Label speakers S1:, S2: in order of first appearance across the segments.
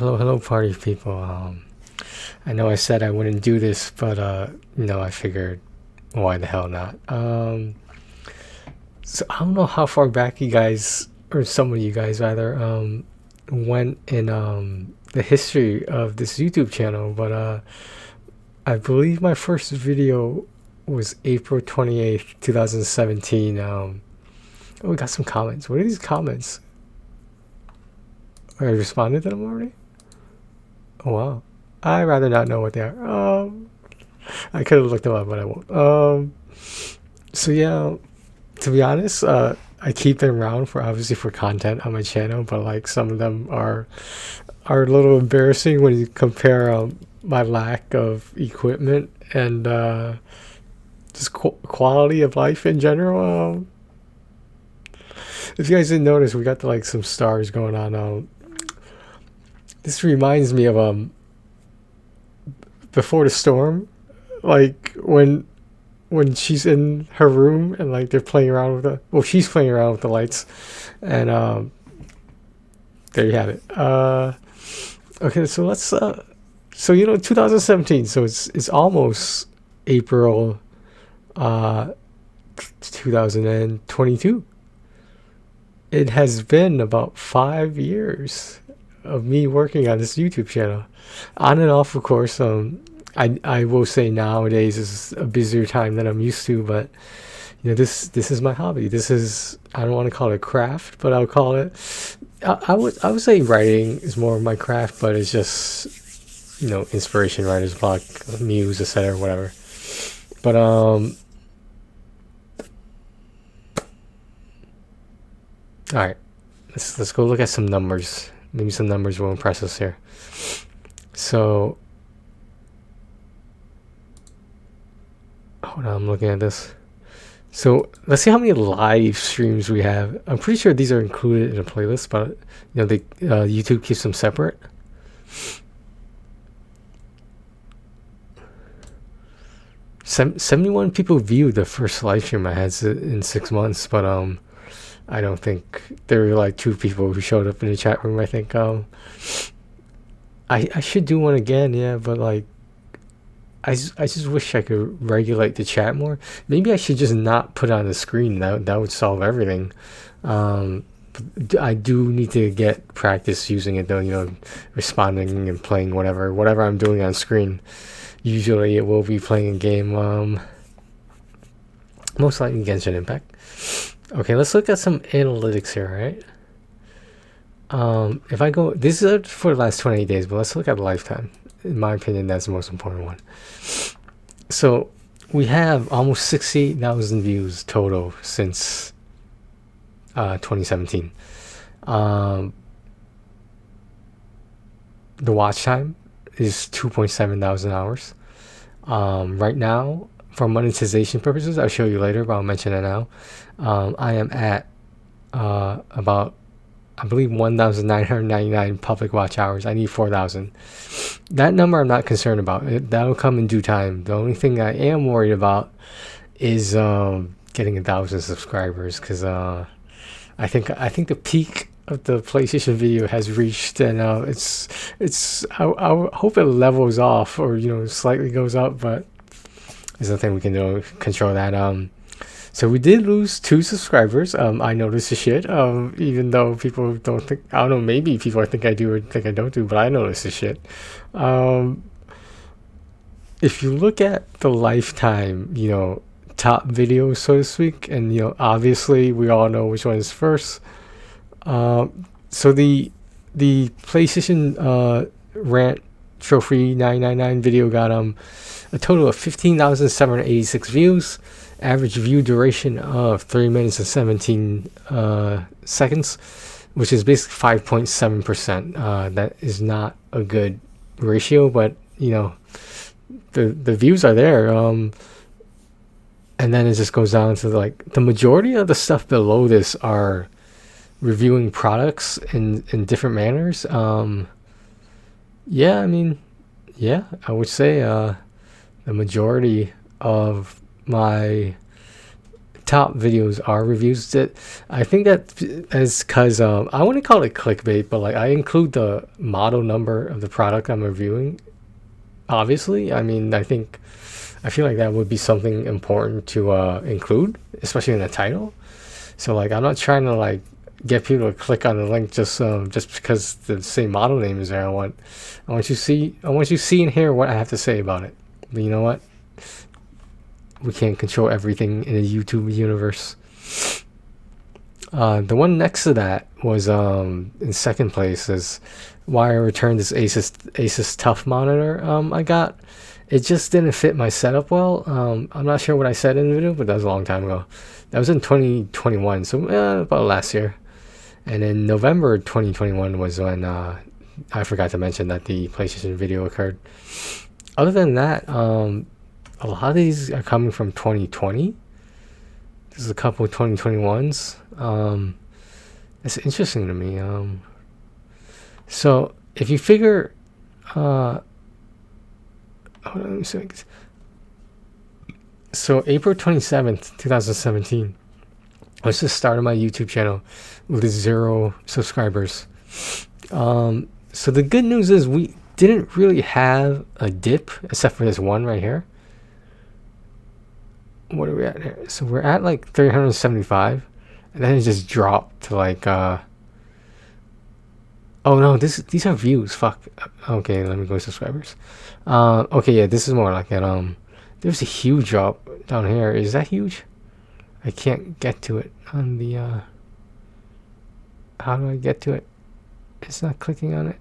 S1: Hello, party people. I know I said I wouldn't do this, but I figured, why the hell not? So I don't know how far back you guys, or some of you guys rather, went in the history of this YouTube channel, but I believe my first video was April 28th, 2017. We got some comments. What are these comments? I responded to them already. Oh wow. I rather not know what they are. I could have looked them up, but I won't. So yeah, to be honest, I keep them around for obviously for content on my channel, but like some of them are a little embarrassing when you compare my lack of equipment and just quality of life in general. If you guys didn't notice, we got like some stars going on. This reminds me of Before the Storm, like when she's in her room and like they're playing around with she's playing around with the lights, and there you have it. Okay, so let's 2017, so it's almost April 2022. It has been about 5 years of me working on this YouTube channel, on and off, of course. I will say nowadays is a busier time than I'm used to, but this is my hobby. This is, I don't want to call it craft, but I'll call it. I would say writing is more of my craft, but it's just inspiration, writer's block, muse, etc., whatever. But all right, let's go look at some numbers. Maybe some numbers will impress us here. So, hold on, I'm looking at this. So let's see how many live streams we have. I'm pretty sure these are included in a playlist, but YouTube keeps them separate. 71 people viewed the first live stream I had in 6 months, but I don't think there were like 2 people who showed up in the chat room. I think I should do one again, yeah, but like I just wish I could regulate the chat more. Maybe I should just not put it on the screen. That would solve everything. I do need to get practice using it though, responding and playing whatever I'm doing on screen. Usually it will be playing a game, most likely Genshin Impact. Okay, let's look at some analytics here, right? If I go, this is for the last 28 days, but let's look at lifetime. In my opinion, that's the most important one. So we have almost 68,000 views total since 2017. The watch time is 2.7 thousand hours. Right now, for monetization purposes, I'll show you later, but I'll mention it now. I am at about, I believe, 1,999 public watch hours. I need 4,000. That number I'm not concerned about. That'll come in due time. The only thing I am worried about is getting 1,000 subscribers, because I think the peak of the PlayStation video has reached, and I hope it levels off or slightly goes up, but there's nothing we can do to control that. So we did lose 2 subscribers. I noticed the shit. Even though people don't think, I don't know, maybe people think I do or think I don't do, but I noticed the shit. If you look at the lifetime, top videos, so to speak, and obviously we all know which one is first. So the PlayStation Rant Trophy 999 video got a total of 15,786 views. Average view duration of 3 minutes and 17 seconds, which is basically 5.7%. That is not a good ratio, but the views are there. And then it just goes down to like the majority of the stuff below this are reviewing products in different manners. Yeah, I mean, yeah, I would say the majority of my top videos are reviews. That I think that is because I wouldn't call it clickbait, but like I include the model number of the product I'm reviewing. Obviously, I mean, I feel like that would be something important to include, especially in the title. So like I'm not trying to like get people to click on the link just because the same model name is there. I want you see and hear what I have to say about it. But you know what? We can't control everything in the YouTube universe. The one next to that was in second place is why I returned this Asus Tough monitor I got. It just didn't fit my setup well. I'm not sure what I said in the video, but that was a long time ago. That was in 2021, so about last year. And in November 2021 was when I forgot to mention that the PlayStation video occurred. Other than that, a lot of these are coming from 2020. There's a couple of 2021s. It's interesting to me. So if you figure, hold on, let me see. So April 27th, 2017 was the start of my YouTube channel with 0 subscribers. So the good news is we didn't really have a dip except for this one right here. What are we at here? So we're at like 375, and then it just dropped to like oh no, these are views. Fuck. Okay, let me go to subscribers. Okay, yeah, this is more like it. There's a huge drop down here. Is that huge? I can't get to it on the how do I get to it? It's not clicking on it.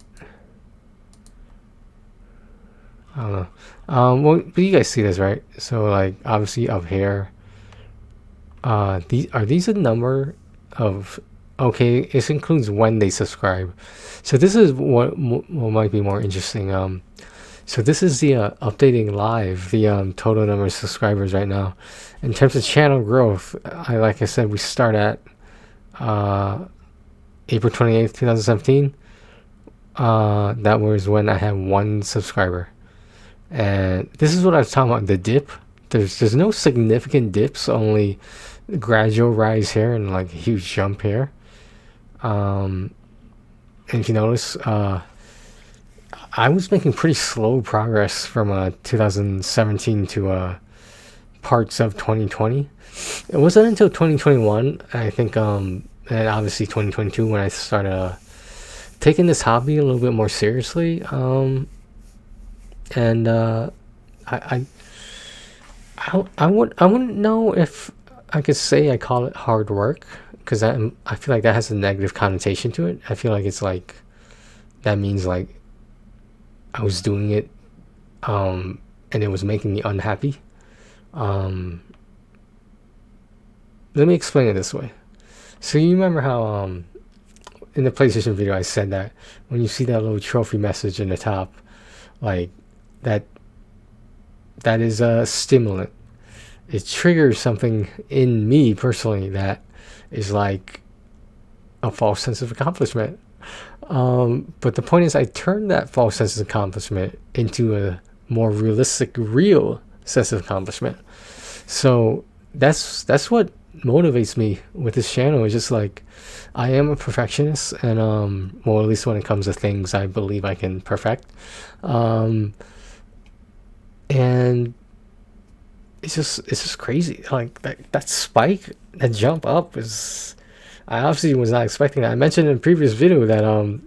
S1: I don't know. Well, but you guys see this, right? So like obviously up here, these a number of, okay, this includes when they subscribe. So this is what might be more interesting. So this is the updating live the total number of subscribers right now. In terms of channel growth, like I said, we start at April 28th, 2017. That was when I had 1 subscriber. And this is what I was talking about, the dip. There's no significant dips, only gradual rise here and like a huge jump here. And if you notice, I was making pretty slow progress from 2017 to parts of 2020. It wasn't until 2021, I think, and obviously 2022 when I started taking this hobby a little bit more seriously. And I wouldn't know if I could say I call it hard work, because I feel like that has a negative connotation to it. I feel like it's like that means like I was doing it and it was making me unhappy. Let me explain it this way. So you remember how in the PlayStation video I said that when you see that little trophy message in the top, like that is a stimulant. It triggers something in me personally that is like a false sense of accomplishment. But the point is, I turned that false sense of accomplishment into a more realistic, real sense of accomplishment. So that's what motivates me with this channel. It's just like I am a perfectionist, and well, at least when it comes to things I believe I can perfect. And it's just crazy. Like that spike, that jump up is, I obviously was not expecting that. I mentioned in a previous video that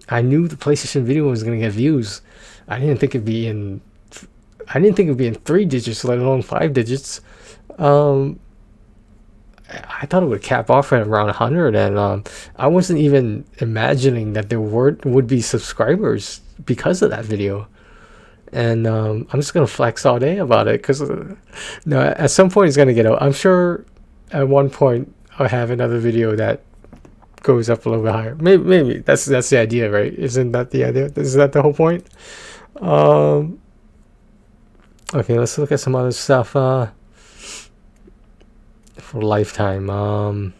S1: I knew the PlayStation video was gonna get views. I didn't think it'd be in 3 digits, let alone 5 digits. I thought it would cap off at around 100, and I wasn't even imagining that there would be subscribers because of that video. And I'm just gonna flex all day about it, because no, at some point it's gonna get out. I'm sure at one point I'll have another video that goes up a little bit higher. Maybe that's the idea, right? Isn't that the idea? Is that the whole point? Okay, let's look at some other stuff for Lifetime.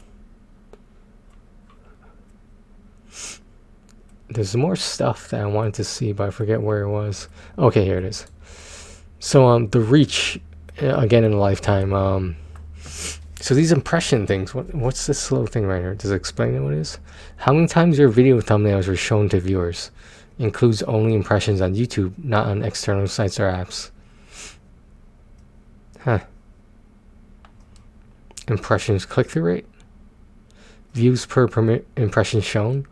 S1: There's more stuff that I wanted to see, but I forget where it was. Okay, here it So the reach again in Lifetime. So So these impression things, what's this little thing right here? Does it explain what it is? How many times your video thumbnails were shown to viewers? Includes only impressions on YouTube, not on external sites or apps. Huh. Impressions click-through rate. Views per impression shown.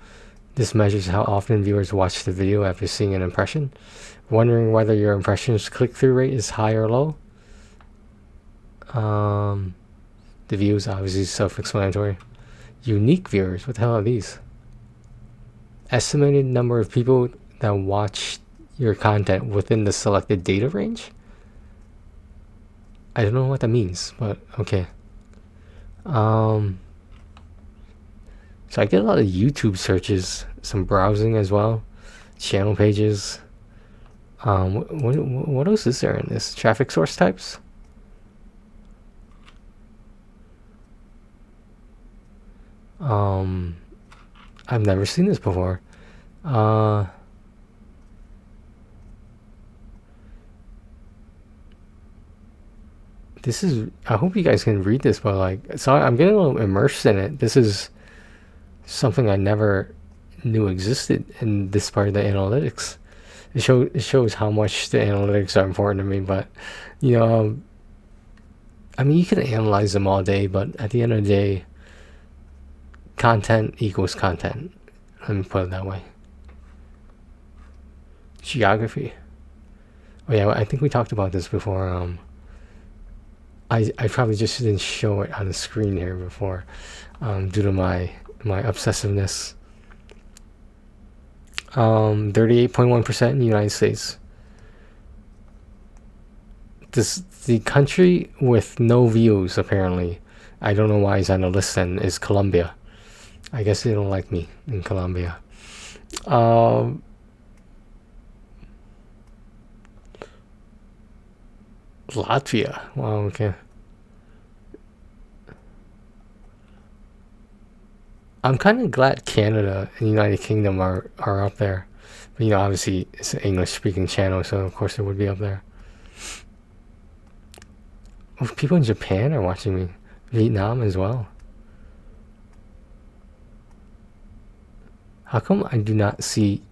S1: This measures how often viewers watch the video after seeing an impression. Wondering whether your impressions click-through rate is high or low. The views obviously self-explanatory. Unique viewers, what the hell are these? Estimated number of people that watch your content within the selected data range. I don't know what that means, but okay. So I get a lot of YouTube searches, some browsing as well, channel pages. What else is there in this? Traffic source types. I've never seen this before. This is, I hope you guys can read this, but like, so I'm getting a little immersed in it. This is something I never knew existed in this part of the analytics. It shows how much the analytics are important to me, but you know, I mean, you can analyze them all day, but at the end of the day, content equals content. Let me put it that way. Geography. Oh yeah, I think we talked about this before. I probably just didn't show it on the screen here before, due to my obsessiveness. 38.1% in the United States. The country with no views, apparently, I don't know why it's on the list then, is Colombia. I guess they don't like me in Colombia. Latvia. Wow, okay. I'm kind of glad Canada and United Kingdom are up there. But, you know, obviously it's an English-speaking channel, so of course it would be up there. Oh, people in Japan are watching me. Vietnam as well. How come I do not see...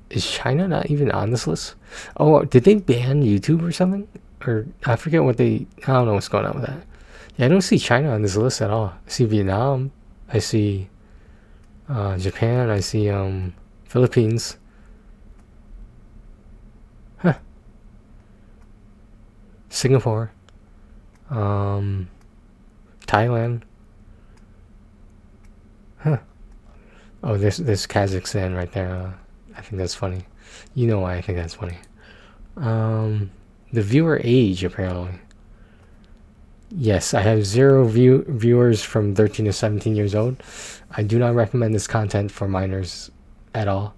S1: Is China not even on this list? Oh, did they ban YouTube or something? Or I forget what they... I don't know what's going on with that. Yeah, I don't see China on this list at all. I see Vietnam. I see Japan. I see Philippines. Huh. Singapore. Thailand. Huh. Oh, there's Kazakhstan right there. I think that's funny. You know why I think that's funny. The viewer age, apparently. Yes, I have 0 viewers from 13 to 17 years old. I do not recommend this content for minors at all.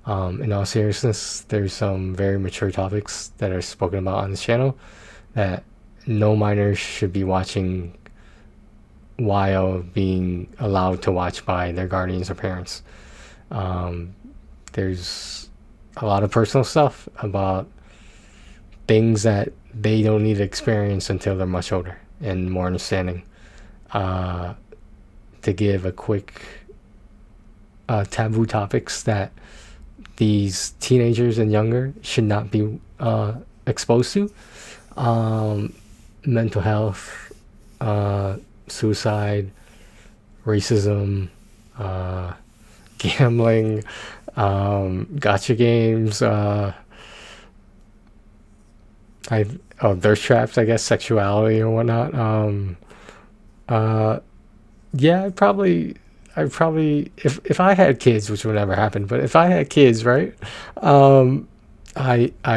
S1: In all seriousness, there's some very mature topics that are spoken about on this channel that no minors should be watching while being allowed to watch by their guardians or parents. There's a lot of personal stuff about things that they don't need to experience until they're much older and more understanding. To give a quick taboo topics that these teenagers and younger should not be exposed to. Mental health, suicide, racism, gambling, gotcha games, thirst traps, I guess, sexuality or whatnot. Yeah, I'd probably, if I had kids, which would never happen, but if I had kids, right, I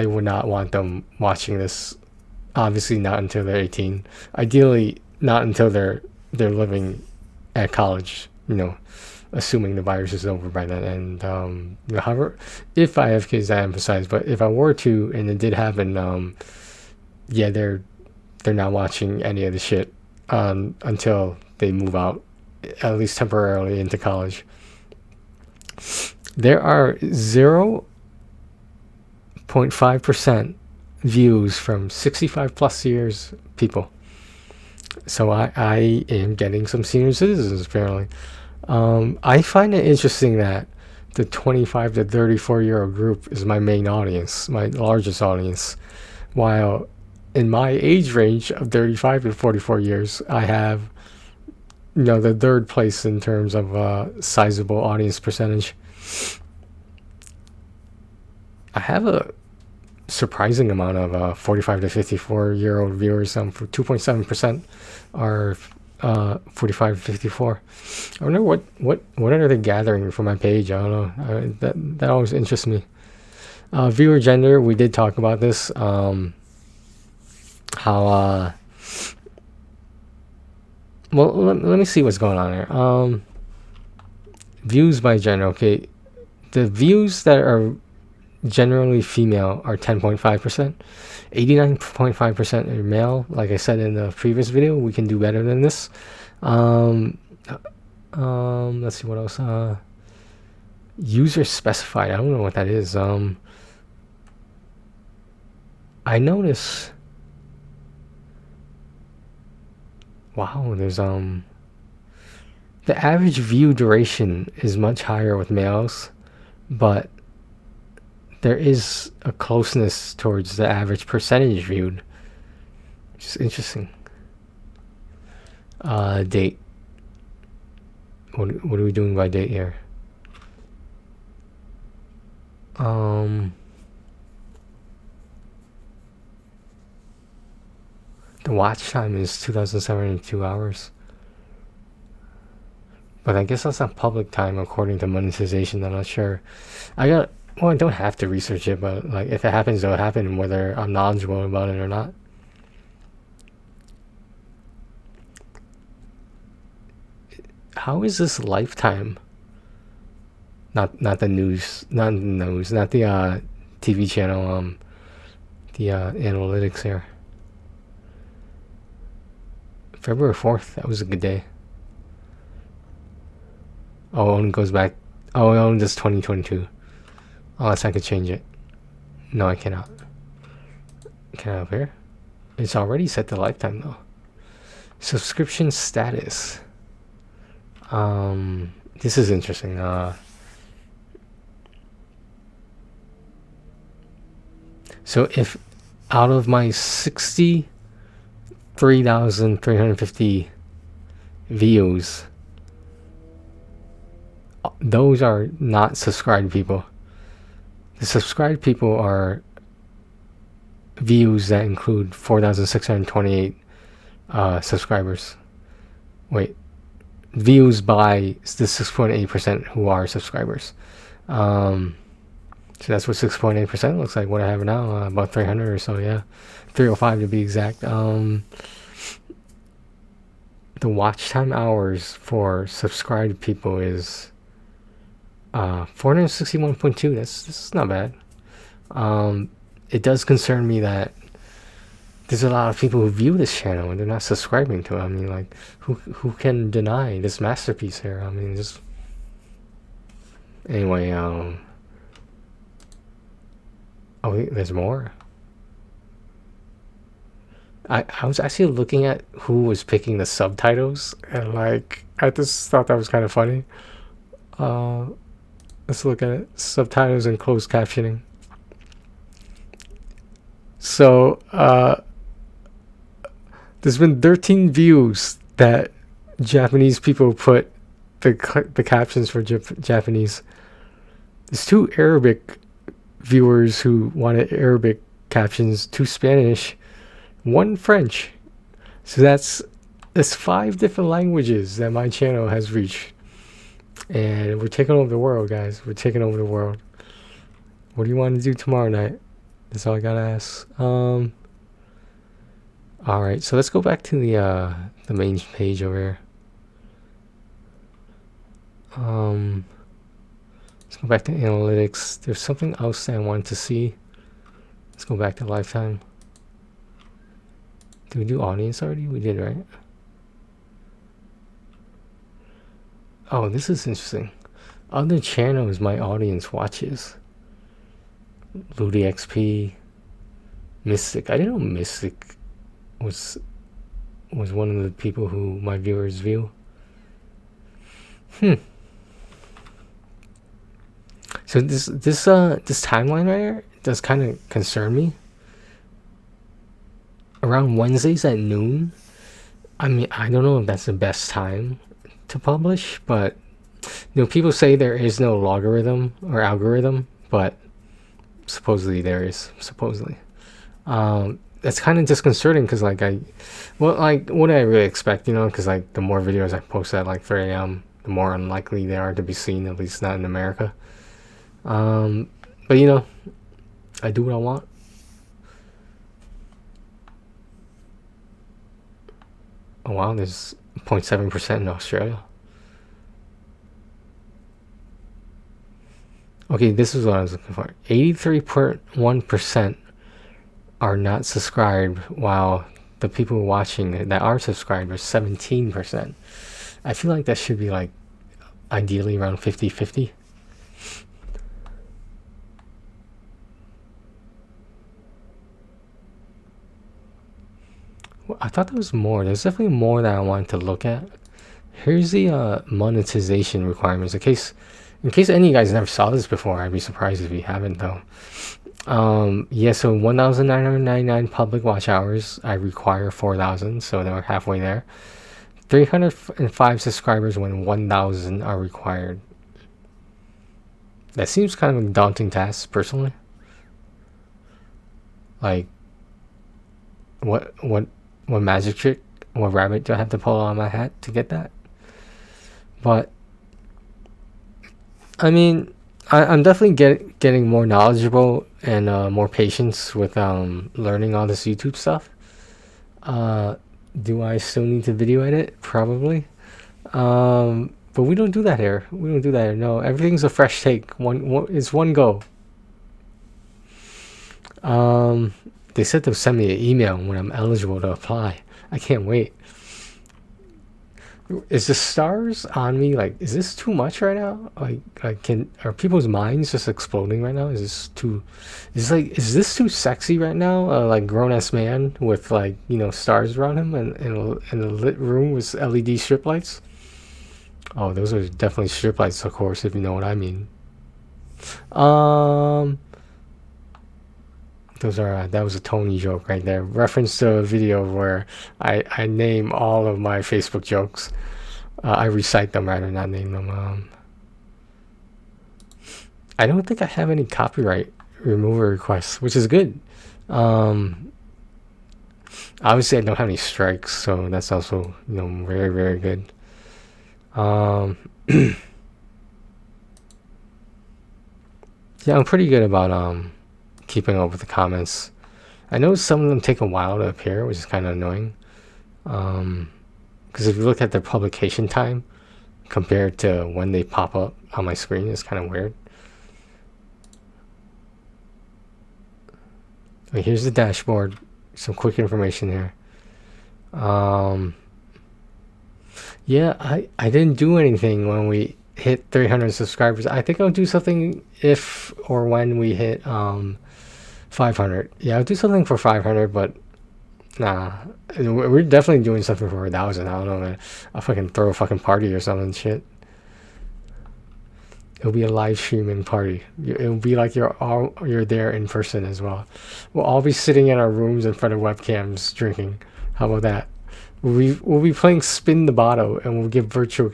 S1: would not want them watching this. Obviously, not until they're 18. Ideally, not until they're living at college. You know, assuming the virus is over by then. And you know, however, if I have kids, I emphasize. But if I were to, and it did happen, yeah, they're not watching any of the shit until they move out, at least temporarily, into college. There are 0.5% views from 65 plus years people. So I am getting some senior citizens apparently. I find it interesting that the 25 to 34-year-old group is my main audience, my largest audience, while in my age range of 35 to 44 years, I have, the third place in terms of sizable audience percentage. I have a surprising amount of 45 to 54-year-old viewers. For 2.7% are 45 to 54. I wonder what are they gathering for my page? I don't know. That always interests me. Viewer gender, we did talk about this. How well, let me see what's going on here. Views by gender. Okay, the views that are generally female are 10.5%. 89.5% are male. Like I said in the previous video, we can do better than this. Let's see what else. User specified. I don't know what that is. I notice. Wow, there's the average view duration is much higher with males, but there is a closeness towards the average percentage viewed, which is interesting. Date. What are we doing by date here? The watch time is 2,702 hours. But I guess that's not public time according to monetization. I'm not sure. I don't have to research it, but like if it happens, it'll happen, whether I'm knowledgeable about it or not. How is this lifetime? Not the news, not the TV channel. The analytics here. February 4th. That was a good day. Oh, it only goes back. Oh, it only does 2022. Unless I could change it. No, I cannot. Can I up here? It's already set to lifetime though. Subscription status. This is interesting. So if out of my 63,350 views, those are not subscribed people. The subscribed people are views that include 4,628 subscribers. Wait, views by the 6.8% who are subscribers. So that's what 6.8% looks like. What I have now, about 300 or so. Yeah, 305 to be exact. The watch time hours for subscribed people is 461.2. That's not bad. It does concern me that there's a lot of people who view this channel and they're not subscribing to it. I mean, like, who can deny this masterpiece here? I mean, just anyway. Oh, there's more. I was actually looking at who was picking the subtitles, and like I just thought that was kind of funny. Let's look at it. Subtitles and closed captioning. So there's been 13 views that Japanese people put the captions for Japanese. There's 2 Arabic viewers who wanted Arabic captions, 2 Spanish, 1 French. So that's 5 different languages that my channel has reached. And we're taking over the world, guys. We're taking over the world. What do you want to do tomorrow night? That's all I gotta ask. All right, so let's go back to the main page over here. Let's go back to analytics. There's something else that I wanted to see. Let's go back to lifetime. Did we do audience already? We did, right? Oh, this is interesting. Other channels my audience watches. Ludi XP, Mystic. I didn't know Mystic was was one of the people who my viewers view. So this timeline right here does kind of concern me. Around Wednesdays at noon. I mean, I don't know if that's the best time to publish, but people say there is no logarithm or algorithm, but supposedly there is. Supposedly, that's kind of disconcerting because what do I really expect? Because like the more videos I post at like 3 a.m., the more unlikely they are to be seen, at least not in America. But I do what I want. Oh wow, there's 0.7% in Australia. Okay, this is what I was looking for. 83.1% are not subscribed, while the people watching that are subscribed are 17%. I feel like that should be like ideally around 50-50. I thought there was more. There's definitely more that I wanted to look at. Here's the monetization requirements. In case any of you guys never saw this before, I'd be surprised if you haven't though. Yeah, so 1,999 public watch hours. I require 4,000, so they're halfway there. 305 subscribers when 1,000 are required. That seems kind of a daunting task, personally. Like, what magic trick, what rabbit do I have to pull on my hat to get that? But I mean, I'm definitely getting more knowledgeable and more patience with learning all this YouTube stuff. Do I still need to video edit? Probably. But we don't do that here. No, everything's a fresh take. It's one go. They said they'll send me an email when I'm eligible to apply. I can't wait. Is the stars on me like? Is this too much right now? Are people's minds just exploding right now? Is this too sexy right now? Like grown ass man with stars around him and in a lit room with LED strip lights. Oh, those are definitely strip lights, of course, if you know what I mean. That was a Tony joke right there. Reference to a video where I name all of my Facebook jokes. I recite them rather, not name them. I don't think I have any copyright removal requests, which is good. Obviously I don't have any strikes, so that's also very, very good. Yeah, I'm pretty good about keeping up with the comments. I know some of them take a while to appear, which is kind of annoying. Because if you look at their publication time compared to when they pop up on my screen, it's kind of weird. Wait, here's the dashboard. Some quick information here. Yeah, I didn't do anything when we hit 300 subscribers. I think I'll do something if or when we hit 500. Yeah, I'll do something for 500, but nah, we're definitely doing something for 1,000. I don't know, man. I'll fucking throw a fucking party or something shit. It'll be a live streaming party. It'll be like you're there in person as well. We'll all be sitting in our rooms in front of webcams drinking. How about that? We'll be playing Spin the Bottle, and we'll give virtual.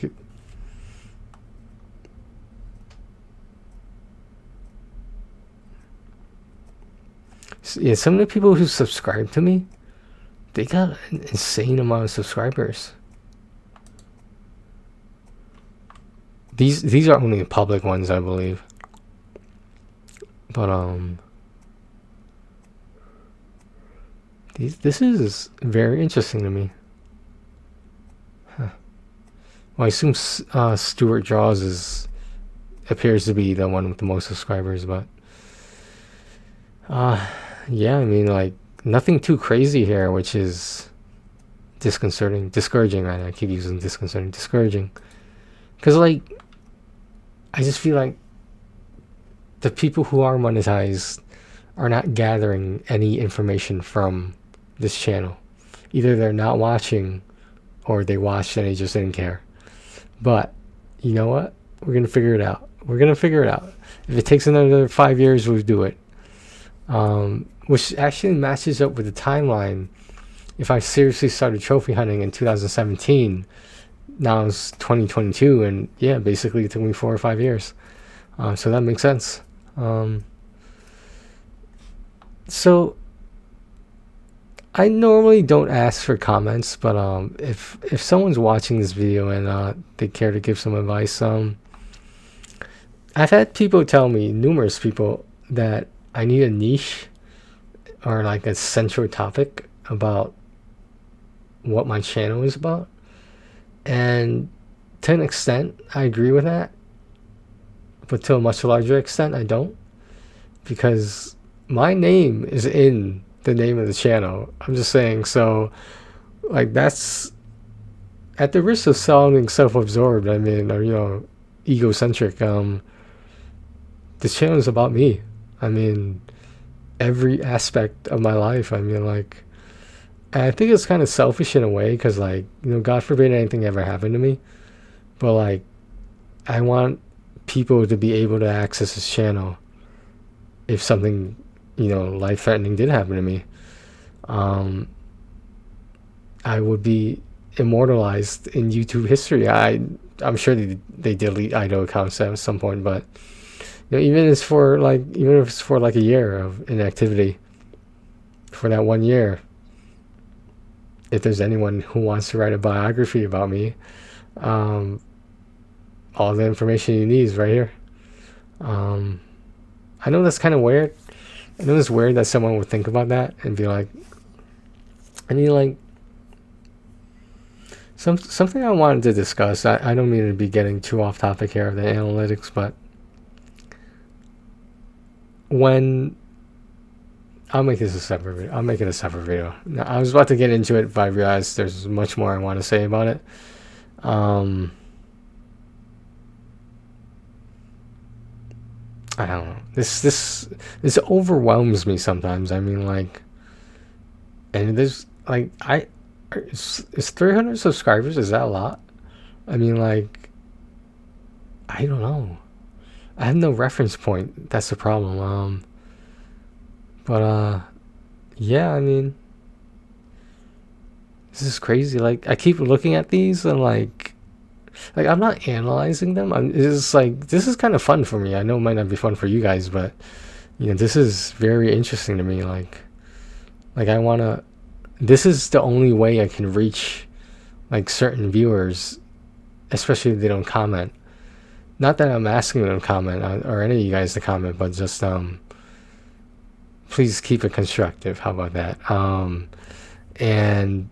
S1: Yeah, some of the people who subscribe to me, they got an insane amount of subscribers. These are only the public ones, I believe. But this is very interesting to me. Huh. Well, I assume Stuart Jaws appears to be the one with the most subscribers, but yeah, I mean, like, nothing too crazy here, which is discouraging, right? I keep using discouraging, because like, I just feel like the people who are monetized are not gathering any information from this channel. Either they're not watching, or they watched and they just didn't care. But you know what? We're gonna figure it out. We're gonna figure it out. If it takes another 5 years, we'll do it. Which actually matches up with the timeline. If I seriously started trophy hunting in 2017, now it's 2022, and yeah, basically it took me 4 or 5 years. So that makes sense. So I normally don't ask for comments, but if someone's watching this video and they care to give some advice, I've had people tell me, numerous people, that I need a niche or like a central topic about what my channel is about. And to an extent, I agree with that, but to a much larger extent, I don't, because my name is in the name of the channel. I'm just saying. So like, that's at the risk of sounding self-absorbed, I mean, or egocentric. This channel is about me. I mean, every aspect of my life. I mean, like, and I think it's kind of selfish in a way, because like, God forbid anything ever happened to me, but like, I want people to be able to access this channel if something life-threatening did happen to me. I would be immortalized in YouTube history. I'm sure they delete idle accounts at some point, but even if it's for like a year of inactivity, for that 1 year, if there's anyone who wants to write a biography about me, all the information you need is right here. I know that's kind of weird. I know it's weird that someone would think about that and be like, I mean, like, something I wanted to discuss. I don't mean to be getting too off topic here of the analytics, but when I'll make this a separate video. I'll make it a separate video. Now, I was about to get into it, but I realized there's much more I want to say about it. I don't know. This overwhelms me sometimes. I mean, like, and there's like, is 300 subscribers? Is that a lot? I mean, like, I don't know. I have no reference point. That's the problem. But yeah, I mean, this is crazy. Like, I keep looking at these and like I'm not analyzing them. It's like, this is kind of fun for me. I know it might not be fun for you guys, but this is very interesting to me. Like I wanna. This is the only way I can reach like certain viewers, especially if they don't comment. Not that I'm asking them to comment or any of you guys to comment, but just please keep it constructive. How about that? And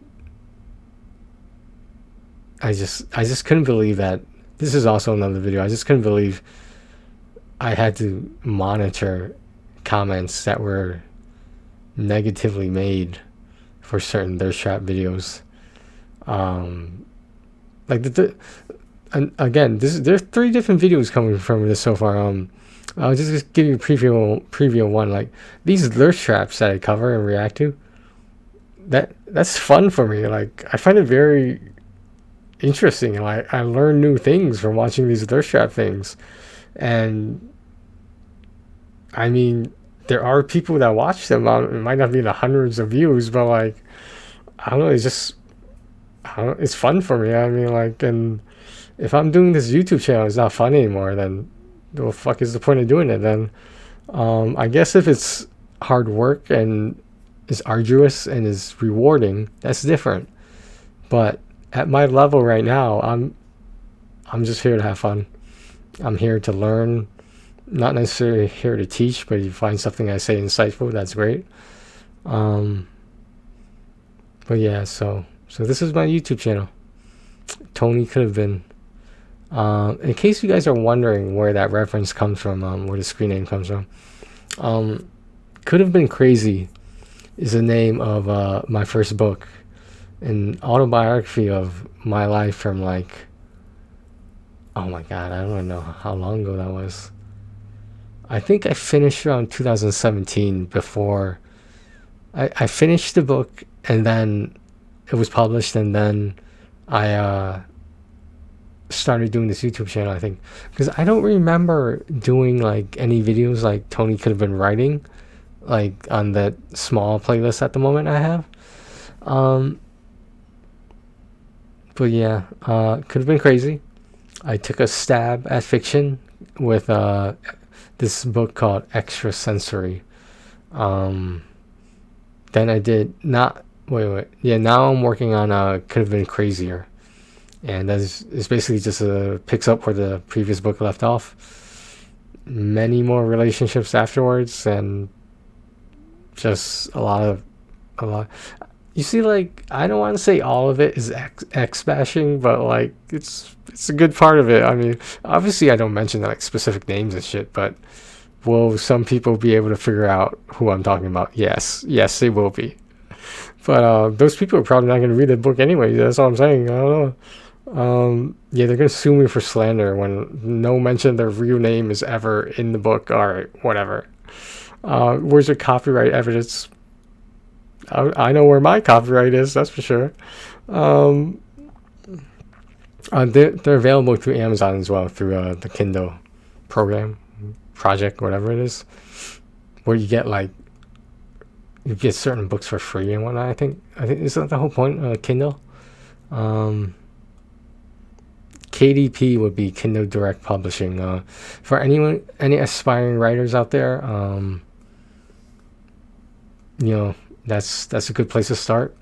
S1: I just couldn't believe that. This is also another video. I just couldn't believe I had to monitor comments that were negatively made for certain thirst trap videos. Like and again, there's 3 different videos coming from this so far. I'll just give you a preview of one. Like, these thirst traps that I cover and react to, that's fun for me. Like, I find it very interesting. Like, I learn new things from watching these thirst trap things. And I mean, there are people that watch them. It might not be in the hundreds of views, but like, I don't know, it's fun for me. I mean, like, and if I'm doing this YouTube channel, it's not fun anymore, then the fuck is the point of doing it then? I guess if it's hard work and is arduous and is rewarding, that's different. But at my level right now, I'm just here to have fun. I'm here to learn, not necessarily here to teach, but if you find something I say insightful, that's great. But yeah, so this is my YouTube channel. Tony could have been. In case you guys are wondering where that reference comes from, where the screen name comes from, Could Have Been Crazy is the name of my first book, an autobiography of my life from like, oh my god, I don't even know how long ago that was. I think I finished around 2017 before I finished the book, and then it was published, and then I started doing this YouTube channel, I think, because I don't remember doing like any videos like Tony could have been writing, like on that small playlist at the moment I have. Um, but yeah, could have been crazy. I took a stab at fiction with this book called Extrasensory. Um, then I did not wait. Yeah, now I'm working on could have been Crazier, and that's it's basically just picks up where the previous book left off. Many more relationships afterwards, and just a lot. You see, like, I don't want to say all of it is X bashing, but like it's a good part of it. I mean, obviously I don't mention like specific names and shit, but will some people be able to figure out who I'm talking about? Yes, they will be. But those people are probably not going to read the book anyway. That's all I'm saying. I don't know. Yeah, they're going to sue me for slander when no mention of their real name is ever in the book. All right, whatever. Where's your copyright evidence? I know where my copyright is, that's for sure. They're available through Amazon as well, through the Kindle program, project, whatever it is, where you get certain books for free and whatnot. I think isn't that the whole point of Kindle? KDP would be Kindle Direct Publishing. For any aspiring writers out there, that's a good place to start.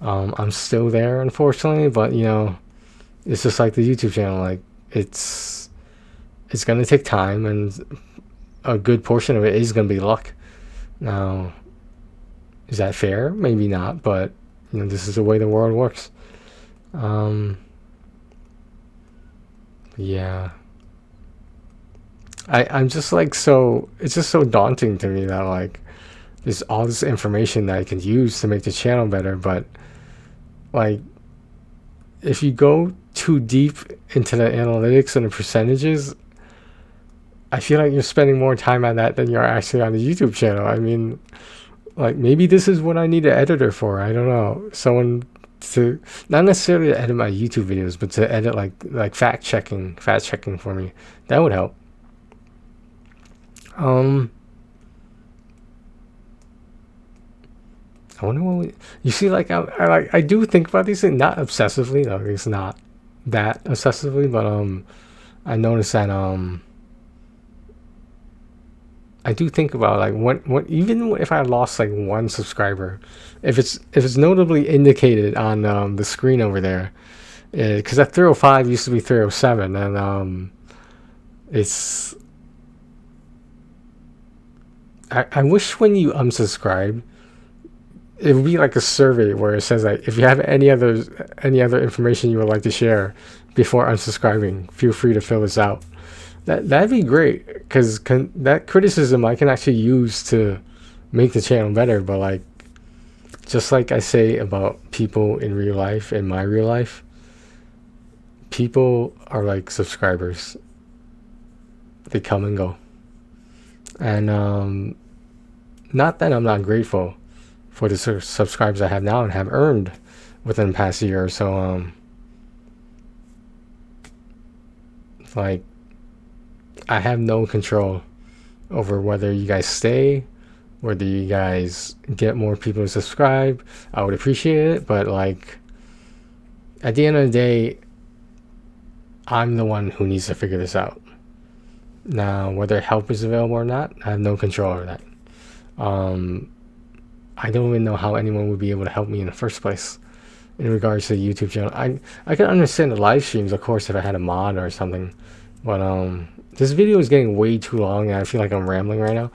S1: I'm still there, unfortunately, but it's just like the YouTube channel. Like it's gonna take time, and a good portion of it is gonna be luck. Now, is that fair? Maybe not, but this is the way the world works. Yeah. I'm just like it's just so daunting to me that like there's all this information that I can use to make the channel better, but like if you go too deep into the analytics and the percentages, I feel like you're spending more time on that than you're actually on the YouTube channel. I mean, like maybe this is what I need an editor for. I don't know. Someone to not necessarily to edit my YouTube videos, but to edit like fact checking for me. That would help. I wonder what you see. Like I do think about these things, not obsessively. Though it's not that obsessively, but I noticed that I do think about like what even if I lost like one subscriber, if it's notably indicated on the screen over there, because that 305 used to be 307, and it's I wish when you unsubscribe, it would be like a survey where it says like if you have any other information you would like to share before unsubscribing, feel free to fill this out. That'd be great, because that criticism I can actually use to make the channel better. But like just like I say about people in real life, in my real life, people are like subscribers. They come and go, and not that I'm not grateful for the subscribers I have now and have earned within the past year or so. Like I have no control over whether you guys stay, whether you guys get more people to subscribe. I would appreciate it, but like at the end of the day, I'm the one who needs to figure this out. Now, whether help is available or not, I have no control over that. I don't even know how anyone would be able to help me in the first place in regards to the YouTube channel. I can understand the live streams, of course, if I had a mod or something, but this video is getting way too long, and I feel like I'm rambling right now.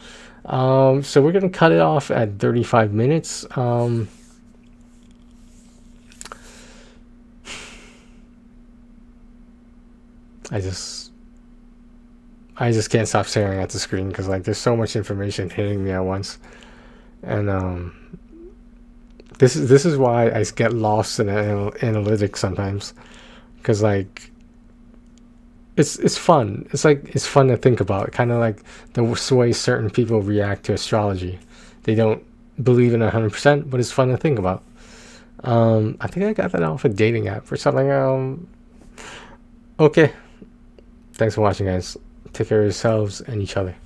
S1: So we're gonna cut it off at 35 minutes. I just can't stop staring at the screen because like there's so much information hitting me at once, and this is why I get lost in analytics sometimes, because like it's fun. It's fun to think about, kind of like the way certain people react to astrology. They don't believe in 100%, but it's fun to think about. I think I got that off a dating app or something. Okay. Thanks for watching, guys. Take care of yourselves and each other.